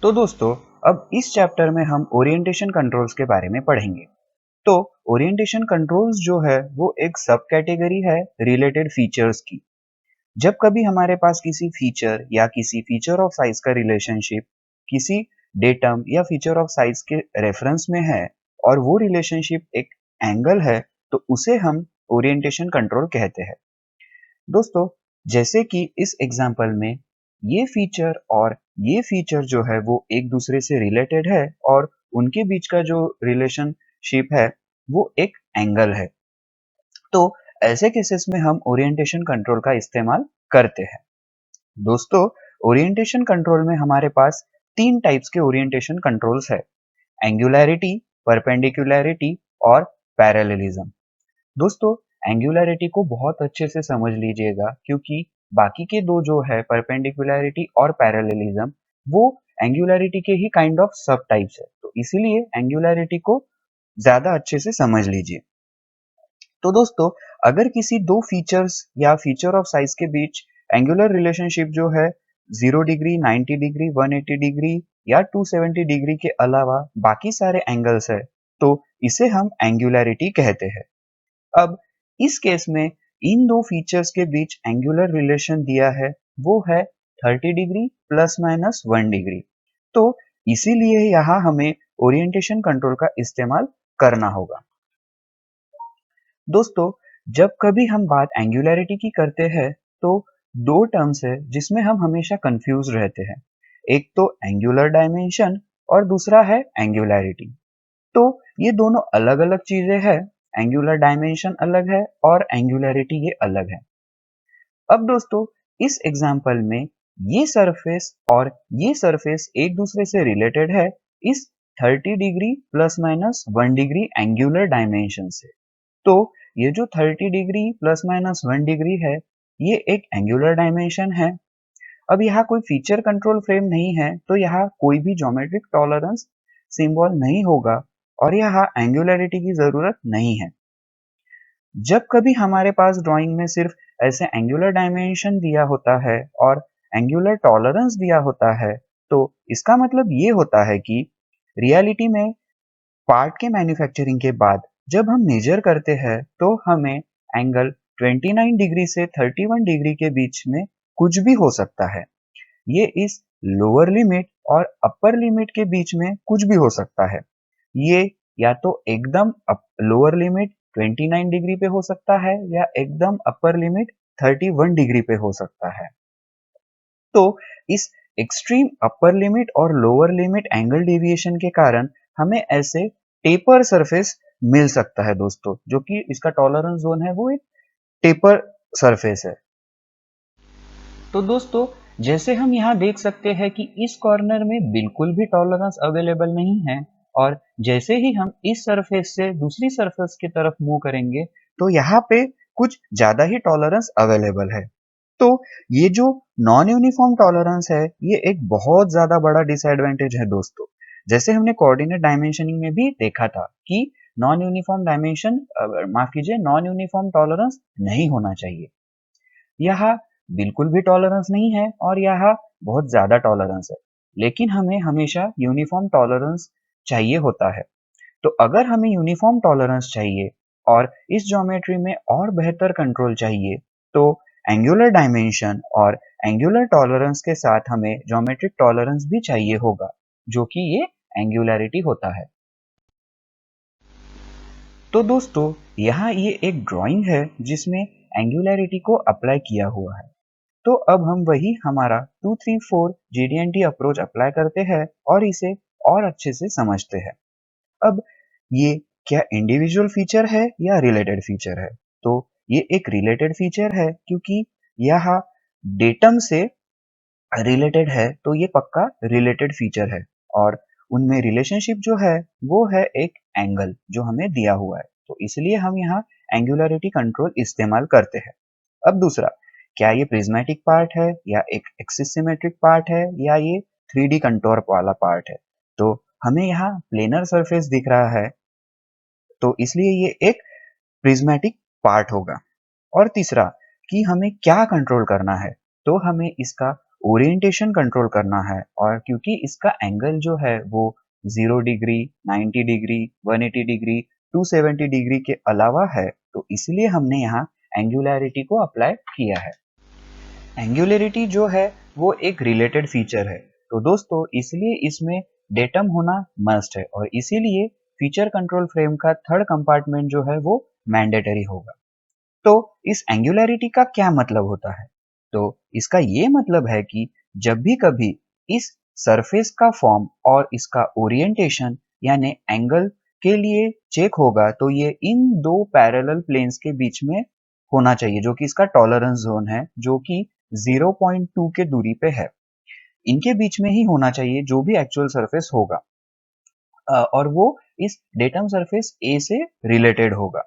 तो दोस्तों, अब इस चैप्टर में हम ओरिएंटेशन कंट्रोल्स के बारे में पढ़ेंगे। तो ओरिएंटेशन कंट्रोल्स जो है वो एक सब कैटेगरी है रिलेटेड फीचर्स की। जब कभी हमारे पास किसी फीचर या किसी फीचर ऑफ साइज का रिलेशनशिप किसी डेटम या फीचर ऑफ साइज के रेफरेंस में है और वो रिलेशनशिप एक एंगल है, तो उसे हम ओरिएंटेशन कंट्रोल कहते हैं। दोस्तों, जैसे कि इस एग्जाम्पल में ये फीचर जो है वो एक दूसरे से रिलेटेड है और उनके बीच का जो रिलेशनशिप है वो एक एंगल है। तो ऐसे केसेस में हम ओरिएंटेशन कंट्रोल का इस्तेमाल करते हैं। दोस्तों, ओरिएंटेशन कंट्रोल में हमारे पास तीन टाइप्स के ओरिएंटेशन कंट्रोल्स है: एंगुलैरिटी, परपेंडिकुलैरिटी और पैरेललिज्म। दोस्तों, एंगुलैरिटी को बहुत अच्छे से समझ लीजिएगा, क्योंकि बाकी के दो जो है परपेंडिकुलैरिटी और पैरेललिज्म, वो एंगुलैरिटी के ही काइंड ऑफ सब टाइप्स है। तो इसीलिए एंगुलैरिटी को ज्यादा अच्छे से समझ लीजिए। तो दोस्तों, अगर किसी दो फीचर्स या फीचर ऑफ साइज के बीच एंगुलर रिलेशनशिप जो है 0 डिग्री, 90 डिग्री, 180 डिग्री या 270 डिग्री के अलावा बाकी सारे एंगल्स है, तो इसे हम एंगुलैरिटी कहते हैं। अब इस केस में इन दो फीचर्स के बीच एंगुलर रिलेशन दिया है, वो है 30 डिग्री प्लस माइनस 1 डिग्री। तो इसीलिए यहाँ हमें ओरिएंटेशन कंट्रोल का इस्तेमाल करना होगा। दोस्तों, जब कभी हम बात एंगुलैरिटी की करते हैं, तो दो टर्म्स है जिसमें हम हमेशा कंफ्यूज रहते हैं। एक तो एंगुलर डायमेंशन और दूसरा है एंगुलैरिटी। तो ये दोनों अलग अलग चीजें हैं। एंगुलर डायमेंशन अलग है और एंगुलैरिटी ये अलग है। अब दोस्तों, इस एग्जाम्पल में ये सरफेस एक दूसरे से रिलेटेड है इस 30 degree plus minus 1 degree angular dimension से। तो ये जो 30 डिग्री प्लस माइनस 1 डिग्री है, ये एक एंगुलर डायमेंशन है। अब यहाँ कोई फीचर कंट्रोल फ्रेम नहीं है, तो यहाँ कोई भी ज्योमेट्रिक टॉलरेंस सिंबल नहीं होगा और यहाँ एंगुलैरिटी की जरूरत नहीं है। जब कभी हमारे पास ड्राइंग में सिर्फ ऐसे एंगुलर डायमेंशन दिया होता है और एंगुलर टॉलरेंस दिया होता है, तो इसका मतलब ये होता है कि रियलिटी में पार्ट के मैन्युफैक्चरिंग के बाद जब हम मेजर करते हैं, तो हमें एंगल 29 डिग्री से 31 डिग्री के बीच में कुछ भी हो सकता है। ये इस लोअर लिमिट और अपर लिमिट के बीच में कुछ भी हो सकता है। ये या तो एकदम लोअर लिमिट 29 डिग्री पे हो सकता है या एकदम अपर लिमिट 31 डिग्री पे हो सकता है। तो इस एक्सट्रीम अपर लिमिट और लोअर लिमिट एंगल डेविएशन के कारण हमें ऐसे टेपर सरफेस मिल सकता है दोस्तों, जो कि इसका टॉलरेंस जोन है वो एक टेपर सरफेस है। तो दोस्तों, जैसे हम यहाँ देख सकते हैं कि इस कॉर्नर में बिल्कुल भी टॉलरेंस अवेलेबल नहीं है, और जैसे ही हम इस सरफेस से दूसरी सरफेस की तरफ मूव करेंगे, तो यहाँ पे कुछ ज्यादा ही टॉलरेंस अवेलेबल है। तो ये जो नॉन यूनिफॉर्म टॉलरेंस है, ये एक बहुत ज्यादा बड़ा डिसएडवांटेज है दोस्तों। जैसे हमने कोऑर्डिनेट डायमेंशनिंग में भी देखा था कि नॉन यूनिफॉर्म डायमेंशन माफ कीजिए, नॉन यूनिफॉर्म टॉलरेंस नहीं होना चाहिए। यहाँ बिल्कुल भी टॉलरेंस नहीं है और यहाँ बहुत ज्यादा टॉलरेंस है, लेकिन हमें हमेशा यूनिफॉर्म टॉलरेंस चाहिए होता है। तो अगर हमें यूनिफॉर्म टॉलरेंस चाहिए और इस ज्योमेट्री में और बेहतर कंट्रोल चाहिए, तो एंगुलर डायमेंशन और एंगुलर टॉलरेंस के साथ हमें ज्योमेट्रिक टॉलरेंस भी चाहिए होगा, जो कि ये एंगुलैरिटी होता है। तो दोस्तों, यहाँ ये एक ड्राइंग है जिसमें एंगुलैरिटी को अप्लाई किया हुआ है। तो अब हम वही हमारा 2, 3, 4 GD&T अप्रोच अप्लाई करते हैं और इसे और अच्छे से समझते हैं। अब ये क्या इंडिविजुअल फीचर है या रिलेटेड फीचर है? तो ये एक रिलेटेड फीचर है, क्योंकि यह डेटम से रिलेटेड है, तो ये पक्का रिलेटेड फीचर है। और उनमें रिलेशनशिप जो है वो है एक एंगल जो हमें दिया हुआ है, तो इसलिए हम यहाँ एंगुलरिटी कंट्रोल इस्तेमाल करते हैं। अब दूसरा, क्या ये प्रिज्मेटिक पार्ट है या एक एक्सिस सिमेट्रिक पार्ट है या ये 3D कंटोर वाला पार्ट है? तो हमें यहाँ प्लेनर सरफेस दिख रहा है, तो इसलिए ये एक प्रिज्मेटिक पार्ट होगा। और तीसरा, कि हमें क्या कंट्रोल करना है, तो हमें इसका ओरिएंटेशन कंट्रोल करना है और क्योंकि इसका एंगल जो है वो 0 डिग्री, 90 डिग्री, 180 डिग्री, 270 डिग्री के अलावा है, तो इसलिए हमने यहाँ एंगुलैरिटी को अप्लाई किया है। एंगुलैरिटी जो है वो एक रिलेटेड फीचर है, तो दोस्तों इसलिए इसमें डेटम होना मस्ट है और इसीलिए फीचर कंट्रोल फ्रेम का थर्ड कंपार्टमेंट जो है वो मैंडेटरी होगा। तो इस एंगुलैरिटी का क्या मतलब होता है? तो इसका ये मतलब है कि जब भी कभी इस सरफेस का फॉर्म और इसका ओरिएंटेशन यानी एंगल के लिए चेक होगा तो ये इन दो पैरेलल प्लेन्स के बीच में होना चाहिए, जो कि इसका टॉलरेंस जोन है, जो कि 0.2 के दूरी पे है। इनके बीच में ही होना चाहिए जो भी एक्चुअल सरफेस होगा, और वो इस डेटम सरफेस ए से रिलेटेड होगा।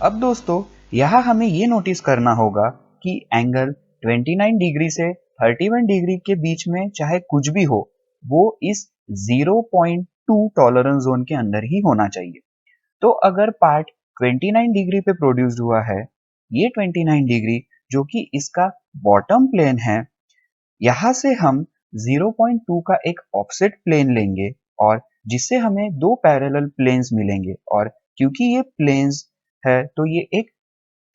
अब दोस्तों यहाँ हमें ये नोटिस करना होगा कि एंगल 29 डिग्री से 31 डिग्री के बीच में चाहे कुछ भी हो, वो इस 0.2 टॉलरेंस जोन के अंदर ही होना चाहिए। तो अगर पार्ट 29 डिग्री पे प्रोड्यूस्ड हुआ है, ये 29 डिग्री जो कि इसका बॉटम प्लेन है, यहाँ से हम 0.2 का एक ऑफसेट प्लेन लेंगे और जिससे हमें दो पैरेलल प्लेन्स मिलेंगे, और क्योंकि ये प्लेन्स है तो ये एक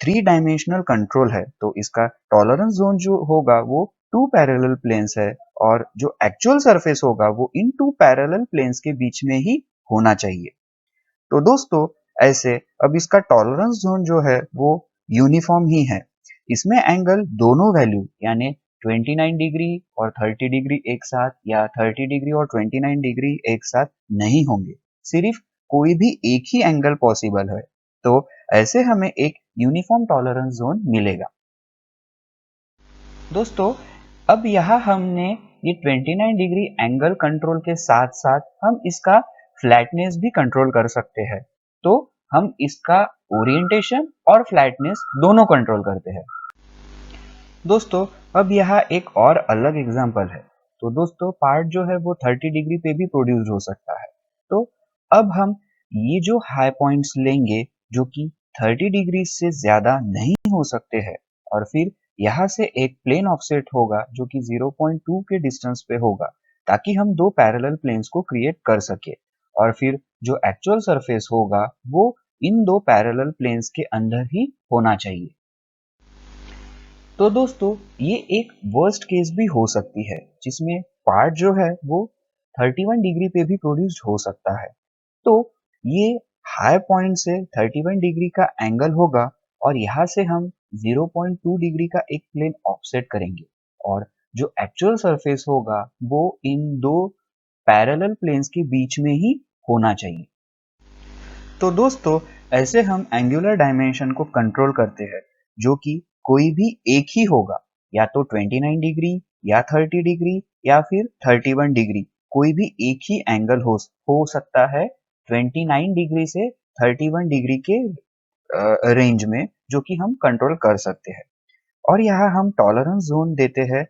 थ्री डायमेंशनल कंट्रोल है, तो इसका टॉलरेंस जोन जो होगा वो टू पैरेलल प्लेन्स है और जो एक्चुअल सरफेस होगा वो इन टू पैरेलल प्लेन्स के बीच में ही होना चाहिए। तो दोस्तों ऐसे अब इसका टॉलरेंस जोन जो है वो यूनिफॉर्म ही है। इसमें एंगल दोनों वैल्यू यानी 29 डिग्री और 30 डिग्री एक साथ या 30 डिग्री और 29 डिग्री एक साथ नहीं होंगे, सिर्फ कोई भी एक ही एंगल पॉसिबल है। तो ऐसे हमें एक यूनिफॉर्म टॉलरेंस जोन मिलेगा। दोस्तों अब यहाँ हमने ये 29 डिग्री एंगल कंट्रोल के साथ साथ हम इसका फ्लैटनेस भी कंट्रोल कर सकते हैं। तो हम इसका ओरिएंटेशन और फ्लैटनेस दोनों कंट्रोल करते हैं। दोस्तों अब यहाँ एक और अलग एग्जांपल है। तो दोस्तों पार्ट जो है वो 30 डिग्री पे भी प्रोड्यूस हो सकता है। तो अब हम ये जो हाई पॉइंट्स लेंगे जो कि 30 डिग्री से ज्यादा नहीं हो सकते हैं, और फिर यहाँ से एक प्लेन ऑफसेट होगा जो कि 0.2 के डिस्टेंस पे होगा, ताकि हम दो पैरेलल प्लेन्स को क्रिएट कर सके, और फिर जो एक्चुअल सरफेस होगा वो इन दो पैरेलल प्लेन्स के अंदर ही होना चाहिए। तो दोस्तों ये एक वर्स्ट केस भी हो सकती है जिसमें पार्ट जो है वो 31 डिग्री पे भी प्रोड्यूस्ड हो सकता है। तो ये हाई पॉइंट से 31 डिग्री का एंगल होगा और यहाँ से हम 0.2 डिग्री का एक प्लेन ऑफसेट करेंगे, और जो एक्चुअल सरफेस होगा वो इन दो पैरेलल प्लेन्स के बीच में ही होना चाहिए। तो दोस्तों ऐसे हम एंगुलर डायमेंशन को कंट्रोल करते हैं, जो कि कोई भी एक ही होगा, या तो 29 डिग्री या 30 डिग्री या फिर 31 डिग्री, कोई भी एक ही एंगल हो सकता है 29 डिग्री से 31 डिग्री के रेंज में, जो कि हम कंट्रोल कर सकते हैं। और यहाँ हम टॉलरेंस जोन देते हैं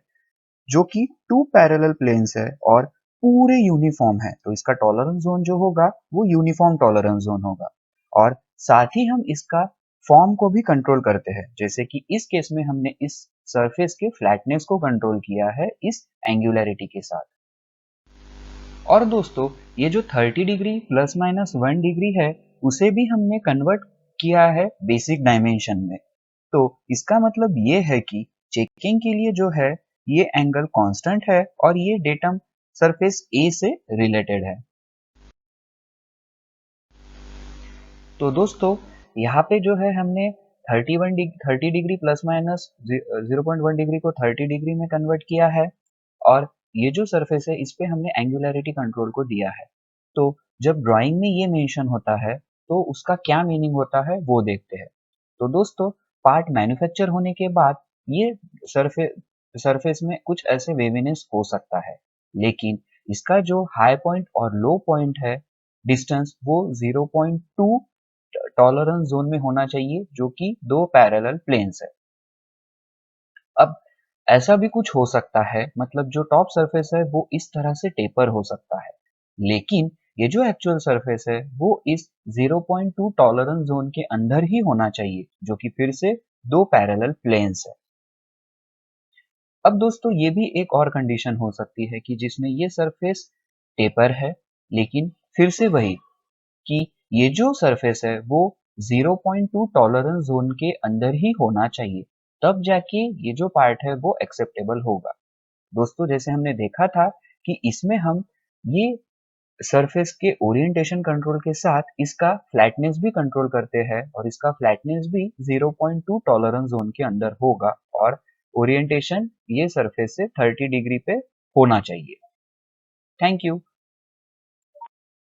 जो कि टू पैरेलल प्लेन्स है और पूरे यूनिफॉर्म है, तो इसका टॉलरेंस जोन जो होगा वो यूनिफॉर्म टॉलरेंस जोन होगा। और साथ ही हम इसका फॉर्म को भी कंट्रोल करते हैं, जैसे कि इस केस में हमने इस सरफेस के फ्लैटनेस को कंट्रोल किया है इस एंगुलैरिटी के साथ। और दोस्तों ये जो 30 डिग्री प्लस माइनस 1 डिग्री है उसे भी हमने कन्वर्ट किया है बेसिक डायमेंशन में। तो इसका मतलब ये है कि चेकिंग के लिए जो है ये एंगल कांस्टेंट है और ये डेटम सरफेस ए से रिलेटेड है। तो दोस्तों यहाँ पे जो है हमने 30 डिग्री प्लस माइनस 0.1 डिग्री को 30 डिग्री में कन्वर्ट किया है, और ये जो सरफेस है इस पे हमने एंगुलैरिटी कंट्रोल को दिया है। तो जब ड्राइंग में ये मेंशन होता है तो उसका क्या मीनिंग होता है वो देखते हैं। तो दोस्तों पार्ट मैन्युफैक्चर होने के बाद ये सरफेस में कुछ ऐसे वेवीनेस हो सकता है, लेकिन इसका जो हाई पॉइंट और लो पॉइंट है डिस्टेंस वो 0.2 टॉलरेंस जोन में होना चाहिए, जो कि दो पैरेलल प्लेन्स है। अब ऐसा भी कुछ हो सकता है, मतलब जो टॉप सरफेस है वो इस तरह से टेपर हो सकता है, लेकिन ये जो एक्चुअल सरफेस है वो इस 0.2 टॉलरेंस जोन के अंदर ही होना चाहिए, जो कि फिर से दो पैरेलल प्लेन्स है। अब दोस्तों ये भी एक और कंडीशन हो सकती है कि जिसमें ये सरफेस टेपर है, लेकिन फिर से वही कि ये जो सरफेस है वो 0.2 टॉलरेंस जोन के अंदर ही होना चाहिए, तब जाके ये जो पार्ट है वो एक्सेप्टेबल होगा। दोस्तों जैसे हमने देखा था कि इसमें हम ये सरफेस के ओरिएंटेशन कंट्रोल के साथ इसका फ्लैटनेस भी कंट्रोल करते हैं और इसका फ्लैटनेस भी 0.2 टॉलरेंस जोन के अंदर होगा और ओरिएंटेशन ये सरफेस से 30 डिग्री पे होना चाहिए। Thank you.